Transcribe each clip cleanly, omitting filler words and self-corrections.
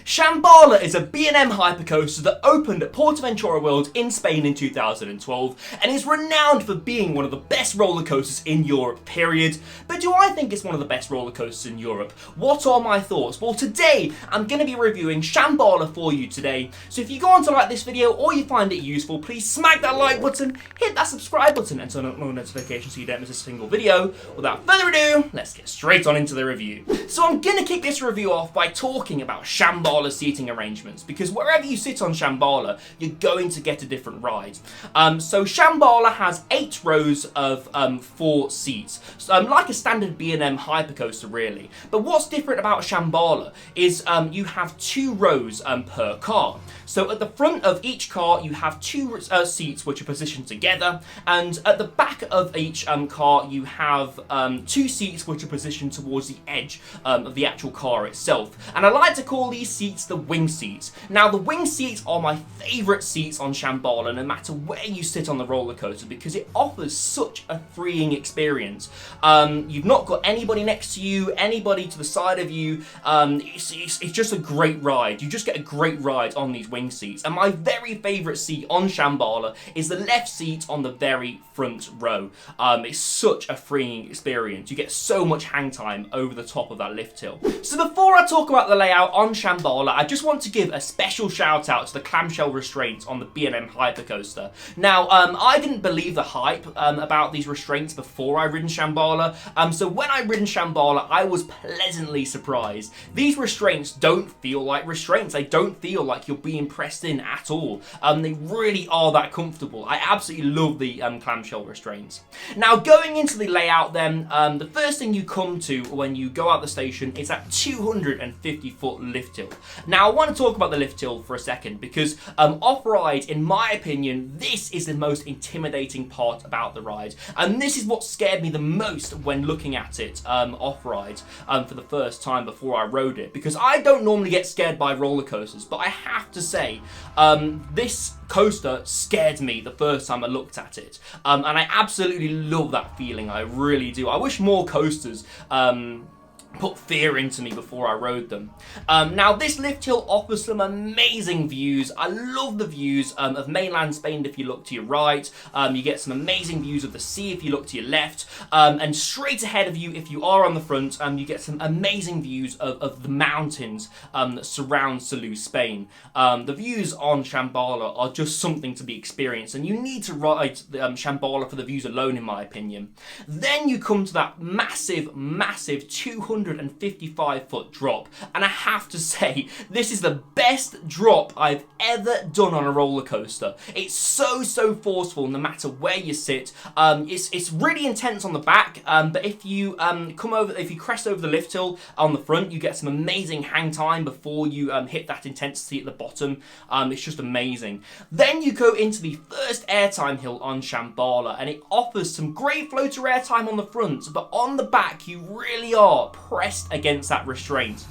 Shambhala is a B&M hypercoaster that opened at PortAventura World in Spain in 2012 and is renowned for being one of the best roller coasters in Europe, period. But do I think it's one of the best roller coasters in Europe? What are my thoughts? Well, today I'm going to be reviewing Shambhala for you today. So if you go on to like this video or you find it useful, please smack that like button, hit that subscribe button and turn on notifications so you don't miss a single video. Without further ado, let's get straight on into the review. So I'm going to kick this review off by talking about Shambhala seating arrangements, because wherever you sit on Shambhala, you're going to get a different ride. So Shambhala has 8 rows of 4 seats, so, like a standard B&M hypercoaster really. But what's different about Shambhala is you have 2 rows per car. So at the front of each car you have 2 seats which are positioned together, and at the back of each car you have 2 seats which are positioned towards the edge of the actual car itself. And I like to call these seats the wing seats. Now the wing seats are my favourite seats on Shambhala, no matter where you sit on the roller coaster, because it offers such a freeing experience. You've not got anybody next to you, anybody to the side of you. It's just a great ride. You just get a great ride on these wing seats. And my very favourite seat on Shambhala is the left seat on the very front row. It's such a freeing experience. You get so much hang time over the top of that lift hill. So before I talk about the layout on Shambhala, I just want to give a special shout out to the clamshell restraints on the B&M hypercoaster. Now, I didn't believe the hype about these restraints before I ridden Shambhala. So when I ridden Shambhala, I was pleasantly surprised. These restraints don't feel like restraints. They don't feel like you're being pressed in at all. They really are that comfortable. I absolutely love the clamshell restraints. Now, going into the layout then, the first thing you come to when you go out the station is that 250-foot lift hill. Now, I want to talk about the lift hill for a second, because off-ride, in my opinion, this is the most intimidating part about the ride. And this is what scared me the most when looking at it off-ride for the first time before I rode it. Because I don't normally get scared by roller coasters, but I have to say, this coaster scared me the first time I looked at it. And I absolutely love that feeling, I really do. I wish more coasters put fear into me before I rode them. Now this lift hill offers some amazing views. I love the views of mainland Spain if you look to your right. You get some amazing views of the sea if you look to your left. And straight ahead of you, if you are on the front, you get some amazing views of the mountains that surround Salou, Spain. The views on Shambhala are just something to be experienced, and you need to ride Shambhala for the views alone, in my opinion. Then you come to that massive 255-foot drop, and I have to say, this is the best drop I've ever done on a roller coaster. It's so forceful no matter where you sit. It's really intense on the back, but if you crest over the lift hill on the front, you get some amazing hang time before you hit that intensity at the bottom. It's just amazing. Then you go into the first airtime hill on Shambhala, and it offers some great floater airtime on the front, but on the back you really are pressed against that restraint.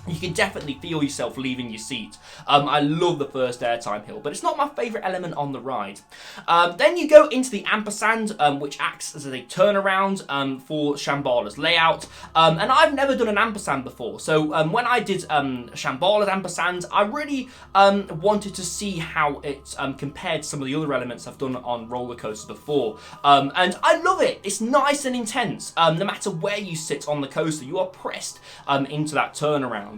You can definitely feel yourself leaving your seat. I love the first airtime hill, but it's not my favourite element on the ride. Then you go into the ampersand, which acts as a turnaround for Shambhala's layout. And I've never done an ampersand before, so when I did Shambhala's ampersand, I really wanted to see how it compared to some of the other elements I've done on roller coasters before. And I love it. It's nice and intense. No matter where you sit on the coaster, you are pressed into that turnaround.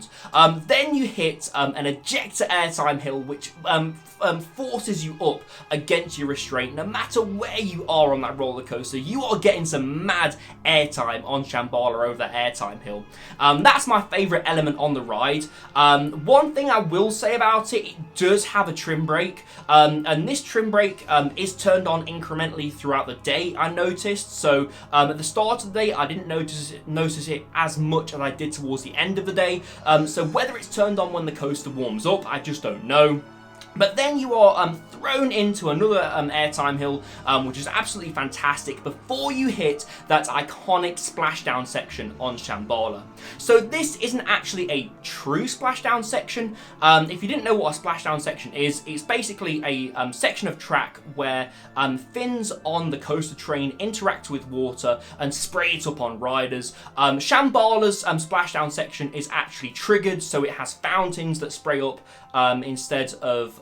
Then you hit an ejector airtime hill, which forces you up against your restraint. No matter where you are on that roller coaster, you are getting some mad airtime on Shambhala over that airtime hill. That's my favourite element on the ride. One thing I will say about it, it does have a trim brake, and this trim brake is turned on incrementally throughout the day, I noticed. So at the start of the day, I didn't notice it as much as I did towards the end of the day. So whether it's turned on when the coaster warms up, I just don't know. But then you are thrown into another airtime hill, which is absolutely fantastic, before you hit that iconic splashdown section on Shambhala. So this isn't actually a true splashdown section. If you didn't know what a splashdown section is, it's basically a section of track where fins on the coaster train interact with water and spray it up on riders. Shambhala's splashdown section is actually triggered, so it has fountains that spray up instead of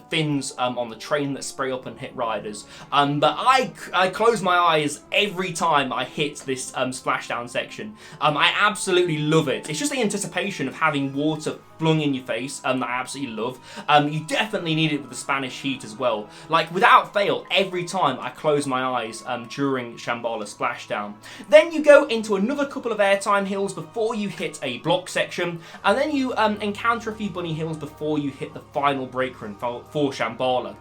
fins on the train that spray up and hit riders. But I close my eyes every time I hit this splashdown section. I absolutely love it. It's just the anticipation of having water flung in your face that I absolutely love. You definitely need it with the Spanish heat as well. Like, without fail, every time I close my eyes during Shambhala Splashdown. Then you go into another couple of airtime hills before you hit a block section, and then you encounter a few bunny hills before you hit the final break run for Shambhala.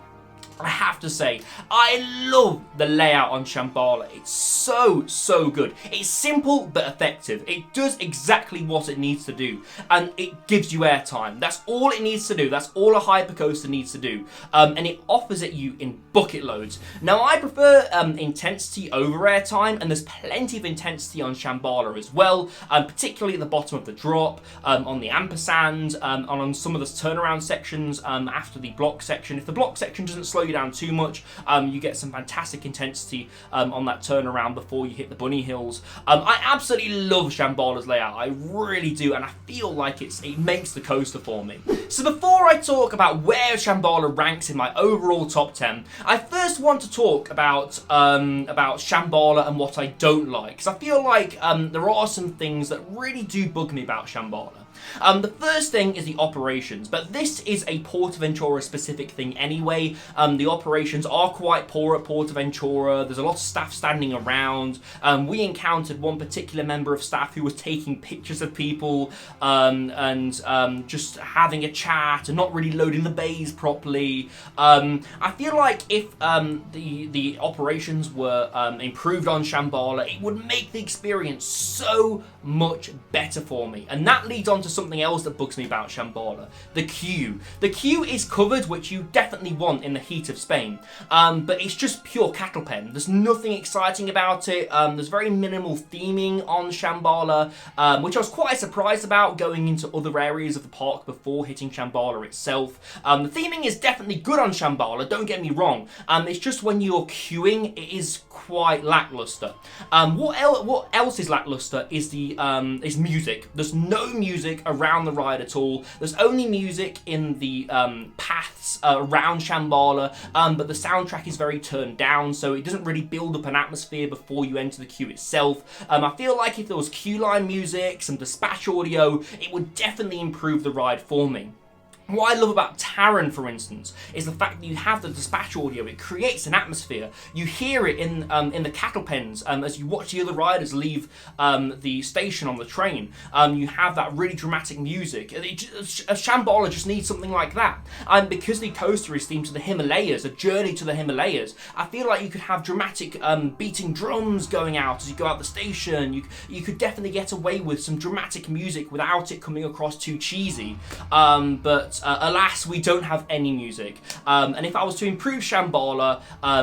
I have to say, I love the layout on Shambhala. It's so good. It's simple but effective. It does exactly what it needs to do, and it gives you airtime. That's all it needs to do. That's all a hypercoaster needs to do, and it offers it you in bucket loads. Now, I prefer intensity over airtime, and there's plenty of intensity on Shambhala as well, particularly at the bottom of the drop, on the ampersand, and on some of the turnaround sections after the block section. If the block section doesn't slow you down too much, you get some fantastic intensity on that turnaround before you hit the bunny hills. I absolutely love Shambhala's layout. I really do, and I feel like it makes the coaster for me. So before I talk about where Shambhala ranks in my overall top 10, I first want to talk about Shambhala and what I don't like, because I feel like there are some things that really do bug me about Shambhala. The first thing is the operations, but this is a PortAventura specific thing anyway. The operations are quite poor at PortAventura. There's a lot of staff standing around. We encountered one particular member of staff who was taking pictures of people and just having a chat and not really loading the bays properly. I feel like if the operations were improved on Shambhala, it would make the experience so much better for me. And that leads on to something else that bugs me about Shambhala: the queue. The queue is covered, which you definitely want in the heat of Spain, but it's just pure cattle pen. There's nothing exciting about it. There's very minimal theming on Shambhala, which I was quite surprised about going into other areas of the park before hitting Shambhala itself. The theming is definitely good on Shambhala, don't get me wrong. It's just when you're queuing, it is quite lackluster. What else is lackluster is is music. There's no music around the ride at all. There's only music in the paths around Shambhala, but the soundtrack is very turned down, so it doesn't really build up an atmosphere before you enter the queue itself. I feel like if there was queue line music, some dispatch audio, it would definitely improve the ride for me. What I love about Taron, for instance, is the fact that you have the dispatch audio. It creates an atmosphere. You hear it in the cattle pens as you watch the other riders leave the station on the train. You have that really dramatic music. Shambhala just needs something like that. Because the coaster is themed to the Himalayas, a journey to the Himalayas, I feel like you could have dramatic beating drums going out as you go out the station. You could definitely get away with some dramatic music without it coming across too cheesy. But alas, we don't have any music. And if I was to improve Shambhala,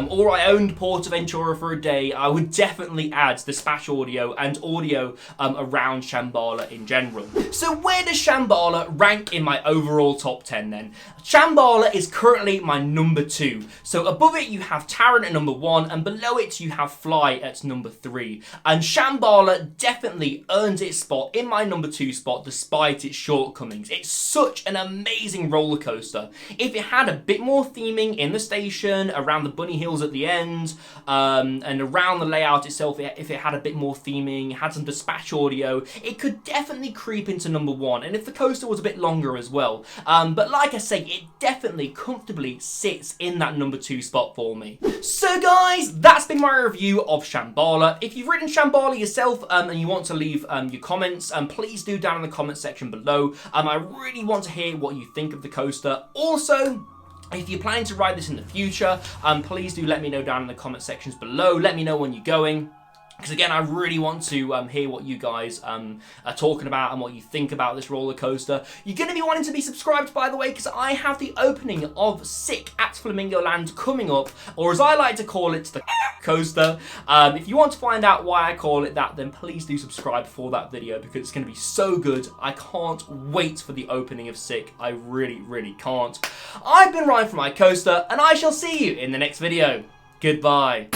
or I owned PortAventura for a day, I would definitely add dispatch audio and audio around Shambhala in general. So where does Shambhala rank in my overall top 10 then? Shambhala is currently my number 2. So above it you have Taron at number 1, and below it you have Fly at number 3. And Shambhala definitely earns its spot in my number 2 spot despite its shortcomings. It's such an amazing roller coaster. If it had a bit more theming in the station, around the bunny hills at the end, and around the layout itself, if it had a bit more theming, had some dispatch audio, it could definitely creep into number 1. And if the coaster was a bit longer as well. But like I say, it definitely comfortably sits in that number 2 spot for me. So guys, that's been my review of Shambhala. If you've ridden Shambhala yourself and you want to leave your comments, please do down in the comment section below. I really want to hear what you think of the coaster. Also, if you're planning to ride this in the future, please do let me know down in the comment sections below. Let me know when you're going. because again, I really want to hear what you guys are talking about and what you think about this roller coaster. You're going to be wanting to be subscribed, by the way, because I have the opening of Sick at Flamingo Land coming up, or as I like to call it, the coaster. If you want to find out why I call it that, then please do subscribe for that video, because it's going to be so good. I can't wait for the opening of Sick. I really, really can't. I've been Ryan from my coaster, and I shall see you in the next video. Goodbye.